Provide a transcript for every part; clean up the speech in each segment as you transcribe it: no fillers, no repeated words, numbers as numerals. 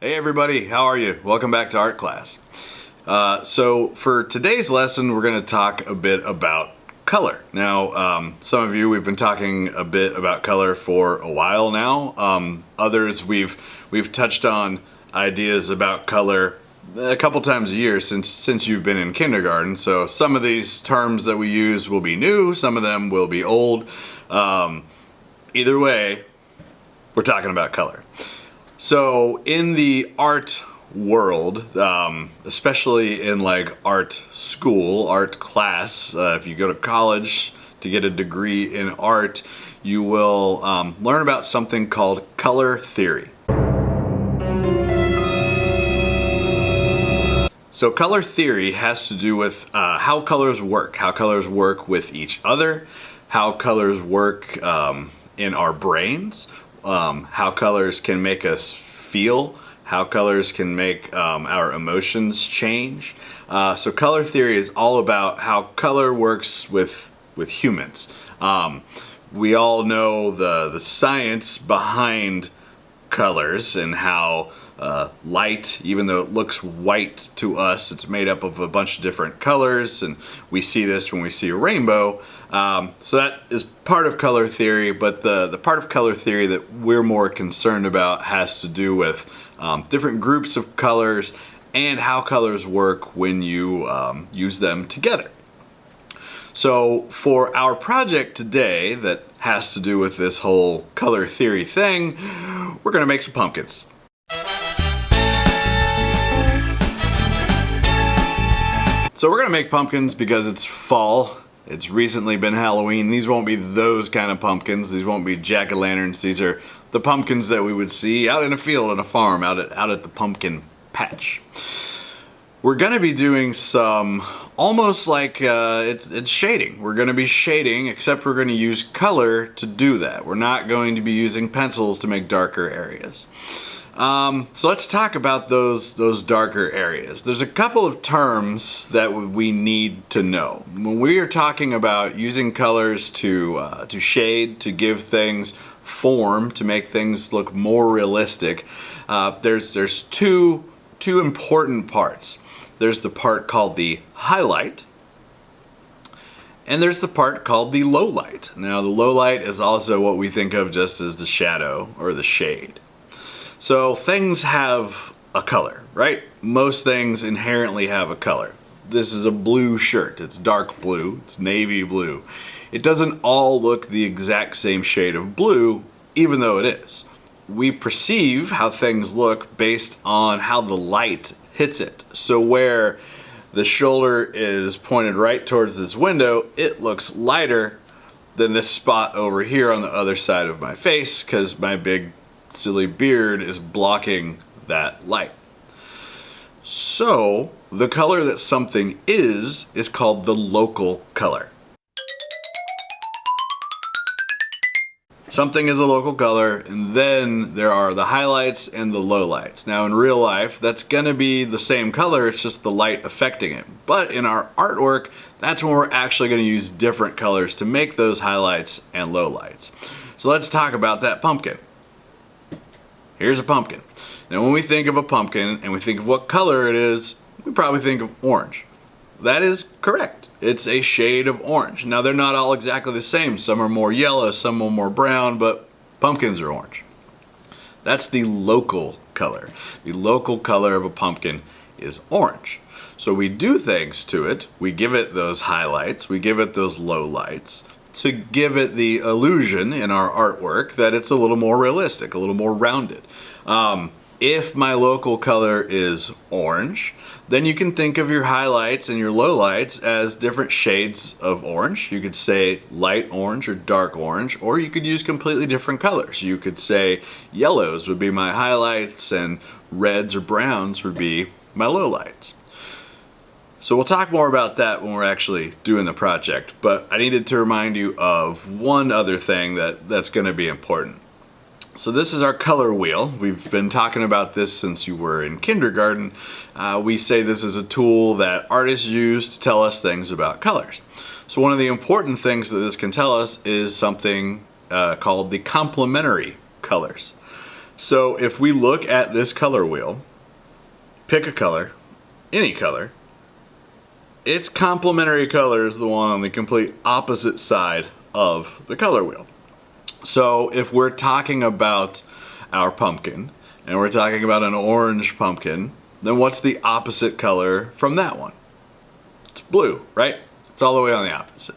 Hey everybody, how are you? Welcome back to art class. So for today's lesson, we're going to talk a bit about color. Now, some of you, we've been talking a bit about color for a while now. Others, we've touched on ideas about color a couple times a year since you've been in kindergarten. So some of these terms that we use will be new, some of them will be old. Either way, we're talking about color. So in the art world, especially in like art school, art class, if you go to college to get a degree in art, you will learn about something called color theory. So color theory has to do with how colors work with each other, how colors work in our brains, how colors can make us feel, how colors can make our emotions change. So color theory is all about how color works with humans. We all know the science behind colors and how light, even though it looks white to us, it's made up of a bunch of different colors, and we see this when we see a rainbow. So that is part of color theory, but the part of color theory that we're more concerned about has to do with different groups of colors and how colors work when you use them together. So for our project today that has to do with this whole color theory thing, we're going to make some pumpkins. So we're gonna make pumpkins because it's fall. It's recently been Halloween. These won't be those kind of pumpkins. These won't be jack-o'-lanterns. These are the pumpkins that we would see out in a field on a farm, out at the pumpkin patch. We're gonna be doing some almost like it's shading. We're gonna be shading, except we're gonna use color to do that. We're not going to be using pencils to make darker areas. So let's talk about those darker areas. There's a couple of terms that we need to know. When we are talking about using colors to shade, to give things form, to make things look more realistic, there's two important parts. There's the part called the highlight, and there's the part called the low light. Now the low light is also what we think of just as the shadow or the shade. So things have a color, right? Most things inherently have a color. This is a blue shirt. It's dark blue. It's navy blue. It doesn't all look the exact same shade of blue, even though it is. We perceive how things look based on how the light hits it. So where the shoulder is pointed right towards this window, it looks lighter than this spot over here on the other side of my face because my big silly beard is blocking that light. So the color that something is called the local color. Something is a local color, and then there are the highlights and the lowlights. Now in real life, that's gonna be the same color, it's just the light affecting it. But in our artwork, that's when we're actually gonna use different colors to make those highlights and lowlights. So let's talk about that pumpkin. Here's a pumpkin. Now when we think of a pumpkin and we think of what color it is, we probably think of orange. That is correct. It's a shade of orange. Now they're not all exactly the same. Some are more yellow, some are more brown, but pumpkins are orange. That's the local color. The local color of a pumpkin is orange. So we do things to it. We give it those highlights, we give it those lowlights, to give it the illusion in our artwork that it's a little more realistic, a little more rounded. If my local color is orange, then you can think of your highlights and your lowlights as different shades of orange. You could say light orange or dark orange, or you could use completely different colors. You could say yellows would be my highlights and reds or browns would be my lowlights. So we'll talk more about that when we're actually doing the project, but I needed to remind you of one other thing that's going to be important. So this is our color wheel. We've been talking about this since you were in kindergarten. We say this is a tool that artists use to tell us things about colors. So one of the important things that this can tell us is something called the complementary colors. So if we look at this color wheel, pick a color, any color, its complementary color is the one on the complete opposite side of the color wheel. So if we're talking about our pumpkin, and we're talking about an orange pumpkin, then what's the opposite color from that one? It's blue, right? It's all the way on the opposite.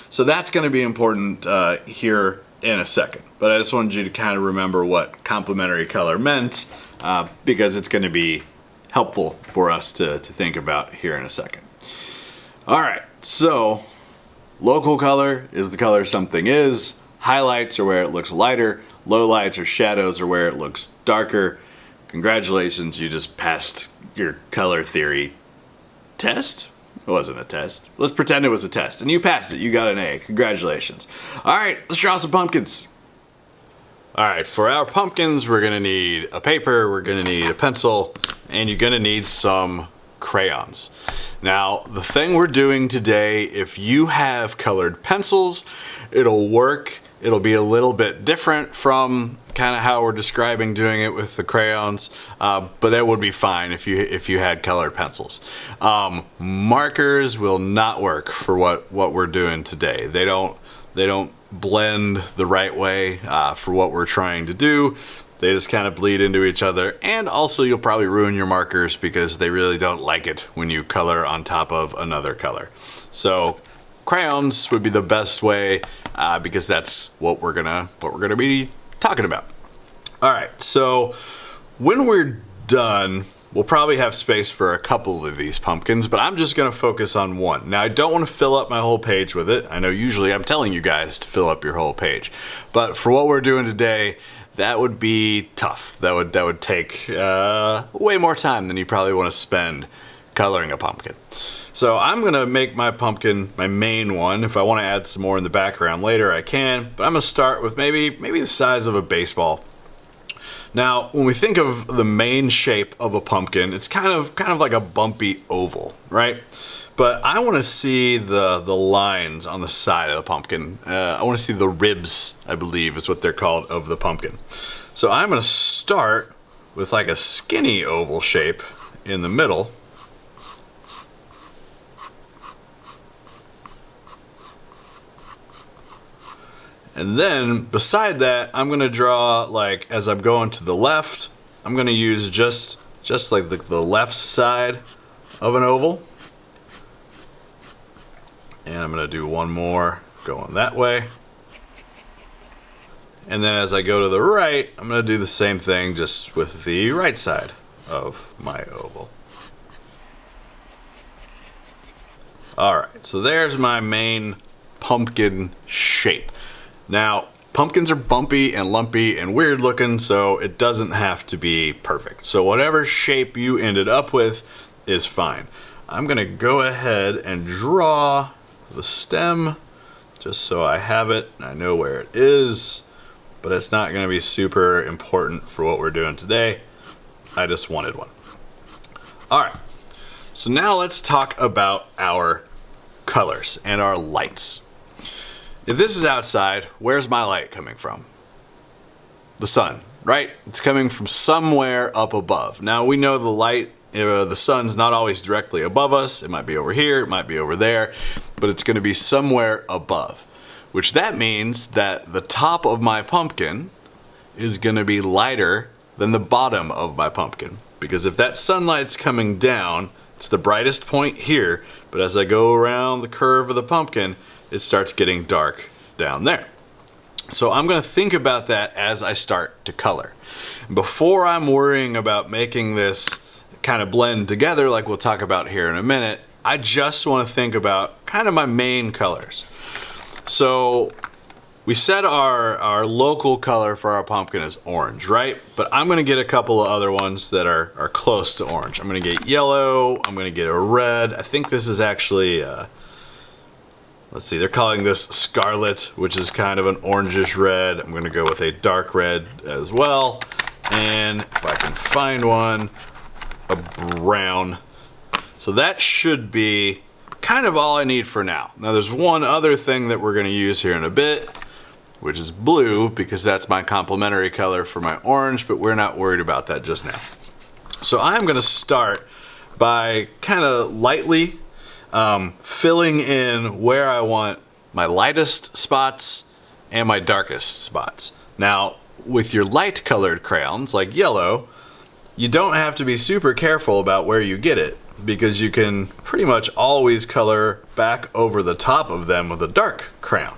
So that's going to be important here in a second. But I just wanted you to kind of remember what complementary color meant because it's going to be helpful for us to think about here in a second. All right, so local color is the color something is. Highlights are where it looks lighter. Lowlights or shadows are where it looks darker. Congratulations, you just passed your color theory test? It wasn't a test. Let's pretend it was a test. And you passed it. You got an A. Congratulations. All right, let's draw some pumpkins. All right, for our pumpkins, we're going to need a paper, we're going to need a pencil, and you're going to need some crayons. Now, the thing we're doing today, if you have colored pencils, it'll work. It'll be a little bit different from kind of how we're describing doing it with the crayons, but that would be fine if you had colored pencils. Markers will not work for what we're doing today. They don't blend the right way for what we're trying to do. They just kind of bleed into each other, and also you'll probably ruin your markers because they really don't like it when you color on top of another color. So crayons would be the best way because that's what we're gonna be talking about. All right, so when we're done, we'll probably have space for a couple of these pumpkins, but I'm just gonna focus on one. Now, I don't want to fill up my whole page with it. I know usually I'm telling you guys to fill up your whole page, but for what we're doing today, that would be tough. That would take way more time than you probably want to spend coloring a pumpkin. So I'm gonna make my pumpkin my main one. If I want to add some more in the background later, I can, but I'm gonna start with maybe the size of a baseball. Now, when we think of the main shape of a pumpkin, it's kind of like a bumpy oval, right? But I want to see the lines on the side of the pumpkin. I want to see the ribs, I believe is what they're called, of the pumpkin. So I'm going to start with like a skinny oval shape in the middle. And then beside that, I'm going to draw, like, as I'm going to the left, I'm going to use just like the left side of an oval. And I'm going to do one more going that way. And then as I go to the right, I'm going to do the same thing just with the right side of my oval. All right, so there's my main pumpkin shape. Now, pumpkins are bumpy and lumpy and weird looking, so it doesn't have to be perfect. So whatever shape you ended up with is fine. I'm going to go ahead and draw the stem just so I have it and I know where it is, but it's not going to be super important for what we're doing today. I just wanted one. All right, so now let's talk about our colors and our lights. If this is outside, where's my light coming from? The sun, right? It's coming from somewhere up above. Now we know the light, the sun's not always directly above us. It might be over here, it might be over there, but it's going to be somewhere above, which that means that the top of my pumpkin is going to be lighter than the bottom of my pumpkin. Because if that sunlight's coming down, it's the brightest point here, but as I go around the curve of the pumpkin, it starts getting dark down there. So I'm going to think about that as I start to color. Before I'm worrying about making this kind of blend together like we'll talk about here in a minute, I just want to think about kind of my main colors. So we said our local color for our pumpkin is orange, right? But I'm going to get a couple of other ones that are close to orange. I'm going to get yellow, I'm going to get a red. I think this is actually let's see, they're calling this scarlet, which is kind of an orangish red. I'm going to go with a dark red as well. And if I can find one, a brown. So that should be kind of all I need for now. Now there's one other thing that we're going to use here in a bit, which is blue because that's my complementary color for my orange, but we're not worried about that just now. So I'm gonna start by kind of lightly filling in where I want my lightest spots and my darkest spots. Now, with your light colored crayons, like yellow, you don't have to be super careful about where you get it, because you can pretty much always color back over the top of them with a dark crayon.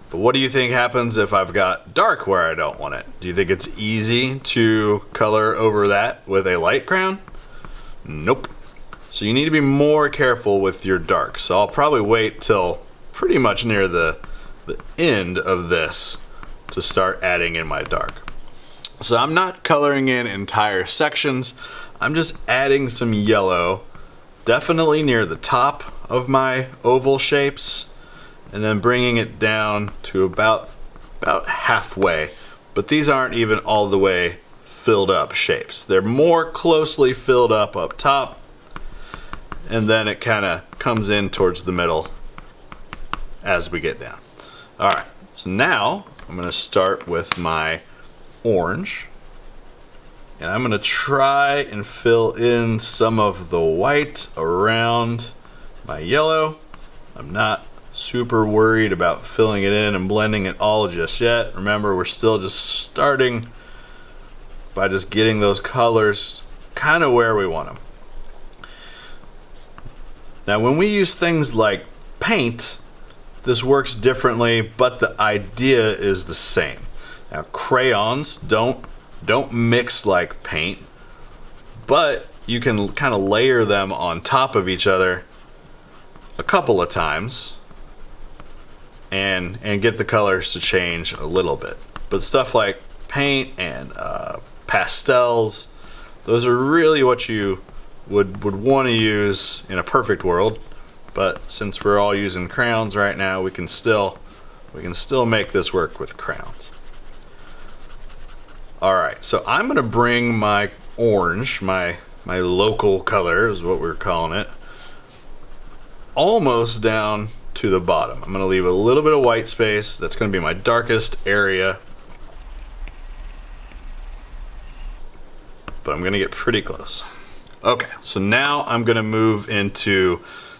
But what do you think happens if I've got dark where I don't want it? Do you think it's easy to color over that with a light crayon? Nope. So you need to be more careful with your dark. So I'll probably wait till pretty much near the end of this to start adding in my dark. So I'm not coloring in entire sections. I'm just adding some yellow, definitely near the top of my oval shapes, and then bringing it down to about halfway. But these aren't even all the way filled up shapes. They're more closely filled up top, and then it kind of comes in towards the middle as we get down. All right, so now I'm gonna start with my orange, and I'm gonna try and fill in some of the white around my yellow. I'm not super worried about filling it in and blending it all just yet. Remember, we're still just starting by just getting those colors kind of where we want them. Now, when we use things like paint, this works differently, but the idea is the same. Now, crayons don't mix like paint, but you can kind of layer them on top of each other a couple of times and get the colors to change a little bit. But stuff like paint and pastels, those are really what you would want to use in a perfect world. But since we're all using crayons right now, we can still make this work with crayons. All right, so I'm gonna bring my orange, my local color is what we're calling it, almost down to the bottom. I'm gonna leave a little bit of white space. That's gonna be my darkest area, but I'm gonna get pretty close. Okay, so now I'm gonna move into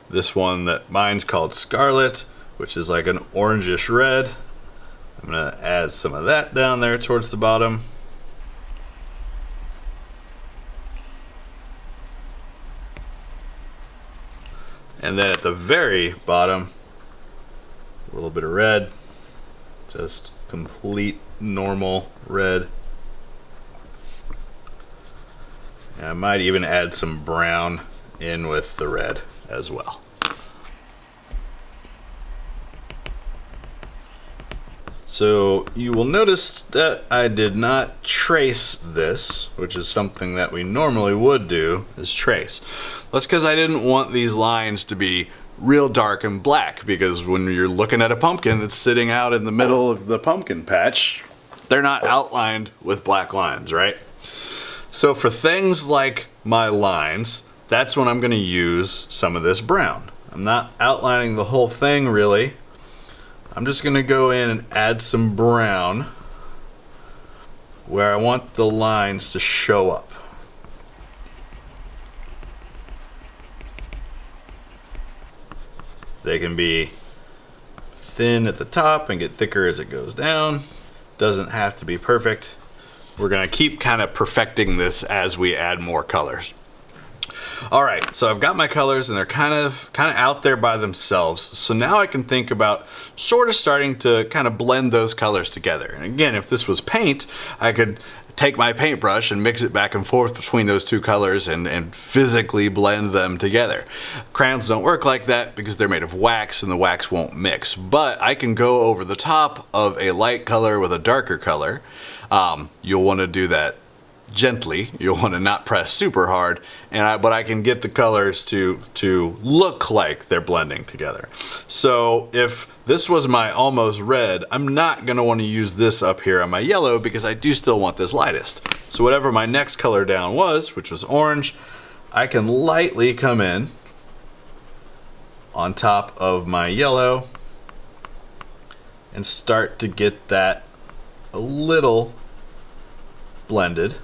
this one that mine's called Scarlet, which is like an orangish red. I'm gonna add some of that down there towards the bottom. And then at the very bottom, a little bit of red, just complete normal red. And I might even add some brown in with the red as well. So you will notice that I did not trace this, which is something that we normally would do, is trace. That's because I didn't want these lines to be real dark and black, because when you're looking at a pumpkin that's sitting out in the middle of the pumpkin patch, they're not outlined with black lines, right? So for things like my lines, that's when I'm going to use some of this brown. I'm not outlining the whole thing really. I'm just going to go in and add some brown where I want the lines to show up. They can be thin at the top and get thicker as it goes down. Doesn't have to be perfect. We're going to keep kind of perfecting this as we add more colors. All right, so I've got my colors and they're kind of out there by themselves. So now I can think about sort of starting to kind of blend those colors together. And again, if this was paint, I could take my paintbrush and mix it back and forth between those two colors and physically blend them together. Crayons don't work like that because they're made of wax and the wax won't mix. But I can go over the top of a light color with a darker color. You'll want to do that gently. You'll want to not press super hard, but I can get the colors to look like they're blending together. So if this was my almost red, I'm not going to want to use this up here on my yellow because I do still want this lightest. So whatever my next color down was, which was orange, I can lightly come in on top of my yellow and start to get that a little blended.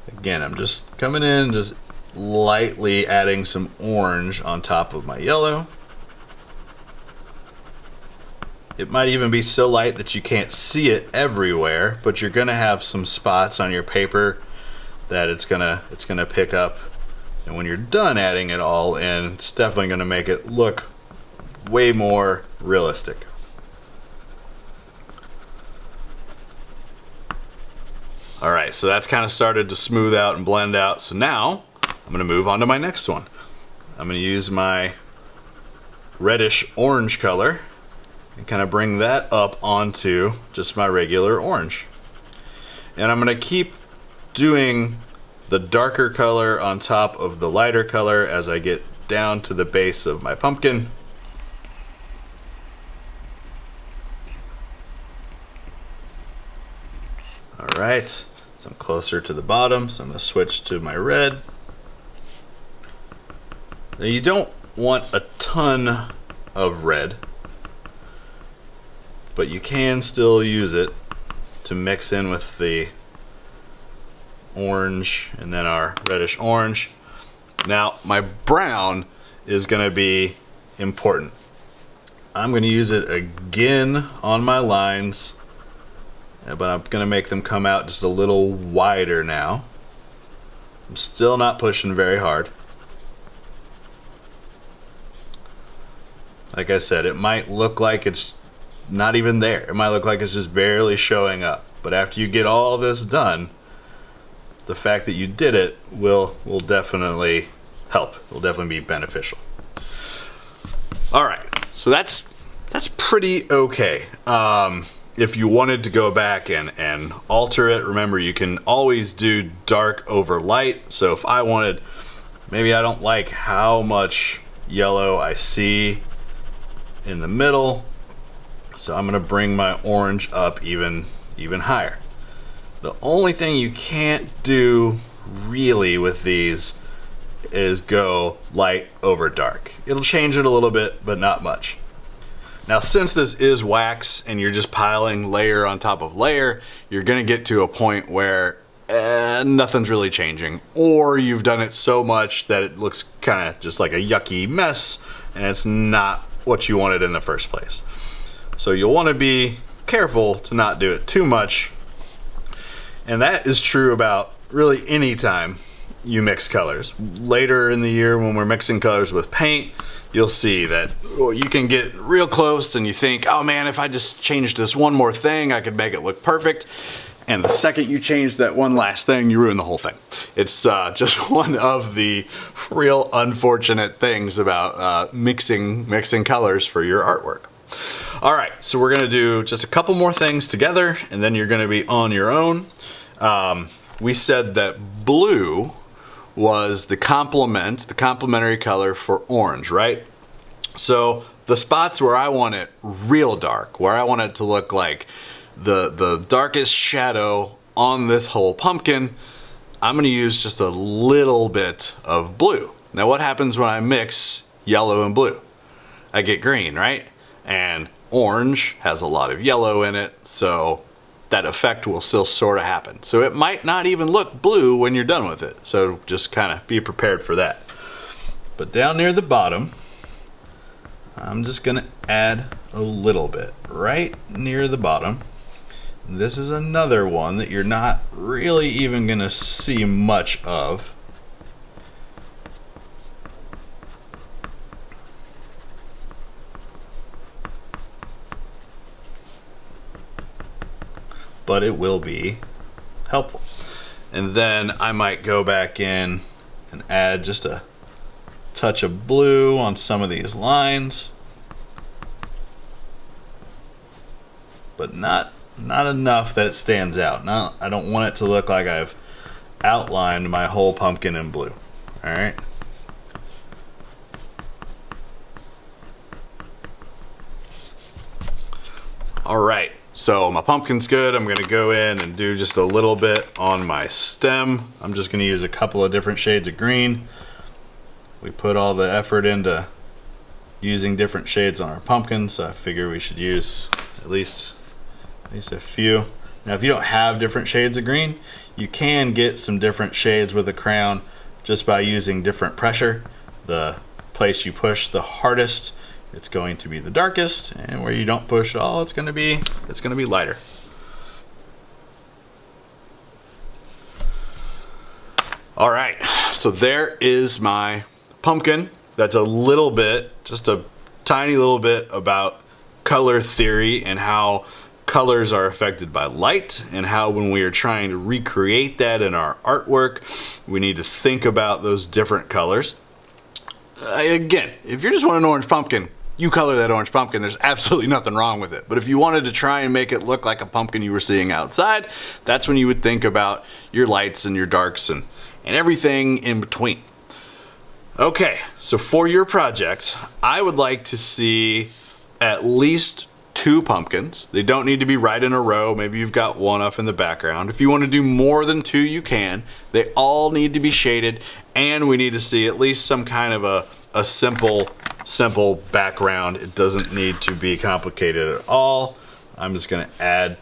Again, I'm just coming in, just lightly adding some orange on top of my yellow. It might even be so light that you can't see it everywhere, but you're gonna have some spots on your paper that it's gonna pick up. And when you're done adding it all in, it's definitely gonna make it look way more realistic. All right, so that's kind of started to smooth out and blend out. So now I'm gonna move on to my next one. I'm gonna use my reddish orange color and kind of bring that up onto just my regular orange. And I'm gonna keep doing the darker color on top of the lighter color as I get down to the base of my pumpkin. All right, so I'm closer to the bottom, so I'm gonna switch to my red. Now you don't want a ton of red, but you can still use it to mix in with the orange and then our reddish orange. Now my brown is gonna be important. I'm gonna use it again on my lines, but I'm gonna make them come out just a little wider now. I'm still not pushing very hard. Like I said, it might look like it's not even there. It might look like it's just barely showing up. But after you get all this done, the fact that you did it will definitely help. It will definitely be beneficial. All right, so that's pretty okay. If you wanted to go back and alter it, remember you can always do dark over light. So if I wanted, maybe I don't like how much yellow I see in the middle, so I'm gonna bring my orange up even higher. The only thing you can't do really with these is go light over dark. It'll change it a little bit, but not much. Now, since this is wax and you're just piling layer on top of layer, you're gonna get to a point where nothing's really changing, or you've done it so much that it looks kind of just like a yucky mess and it's not what you wanted in the first place. So you'll want to be careful to not do it too much, and that is true about really any time you mix colors. Later in the year when we're mixing colors with paint, you'll see that you can get real close and you think, oh man, if I just changed this one more thing, I could make it look perfect. And the second you change that one last thing, you ruin the whole thing. It's just one of the real unfortunate things about mixing colors for your artwork. All right, so we're gonna do just a couple more things together and then you're gonna be on your own. We said that blue was the complementary color for orange, right? So the spots where I want it real dark, where I want it to look like the darkest shadow on this whole pumpkin, I'm gonna use just a little bit of blue. Now what happens when I mix yellow and blue? I get green, right? And orange has a lot of yellow in it, so that effect will still sort of happen. So it might not even look blue when you're done with it. So just kind of be prepared for that. But down near the bottom, I'm just gonna add a little bit right near the bottom. This is another one that you're not really even gonna see much of. But it will be helpful. And then I might go back in and add just a touch of blue on some of these lines, but not enough that it stands out. Now, I don't want it to look like I've outlined my whole pumpkin in blue. All right. All right. So my pumpkin's good. I'm gonna go in and do just a little bit on my stem. I'm just gonna use a couple of different shades of green. We put all the effort into using different shades on our pumpkins, so I figure we should use at least a few. Now if you don't have different shades of green, you can get some different shades with a crayon just by using different pressure. The place you push the hardest, it's going to be the darkest, and where you don't push at all, it's going to be lighter. All right, so there is my pumpkin. That's a little bit, just a tiny little bit about color theory and how colors are affected by light, and how when we are trying to recreate that in our artwork, we need to think about those different colors. Again, if you just want an orange pumpkin, you color that orange pumpkin. There's absolutely nothing wrong with it. But if you wanted to try and make it look like a pumpkin you were seeing outside, that's when you would think about your lights and your darks and everything in between. Okay, so for your project, I would like to see at least 2 pumpkins. They don't need to be right in a row. Maybe you've got one off in the background. If you want to do more than 2, you can. They all need to be shaded, and we need to see at least some kind of a simple background. It doesn't need to be complicated at all. I'm just going to add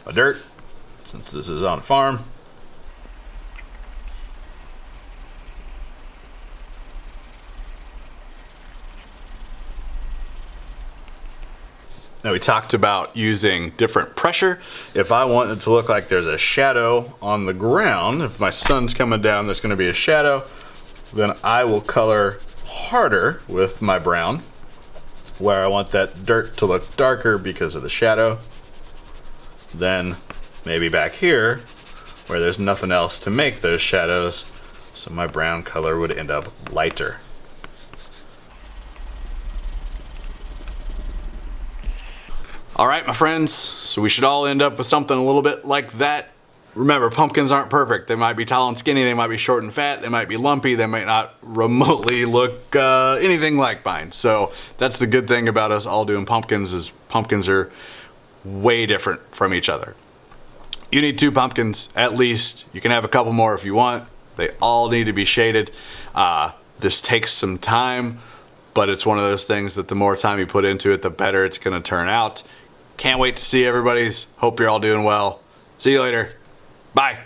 a dirt, since this is on a farm. Now we talked about using different pressure. If I want it to look like there's a shadow on the ground, if my sun's coming down, there's going to be a shadow, then I will color harder with my brown, where I want that dirt to look darker because of the shadow. Then maybe back here, where there's nothing else to make those shadows, so my brown color would end up lighter. All right, my friends, so we should all end up with something a little bit like that. Remember, pumpkins aren't perfect. They might be tall and skinny, they might be short and fat, they might be lumpy, they might not remotely look anything like mine. So that's the good thing about us all doing pumpkins, is pumpkins are way different from each other. You need 2 pumpkins at least. You can have a couple more if you want. They all need to be shaded. This takes some time, but it's one of those things that the more time you put into it, the better it's gonna turn out. Can't wait to see everybody's. Hope you're all doing well. See you later. Bye.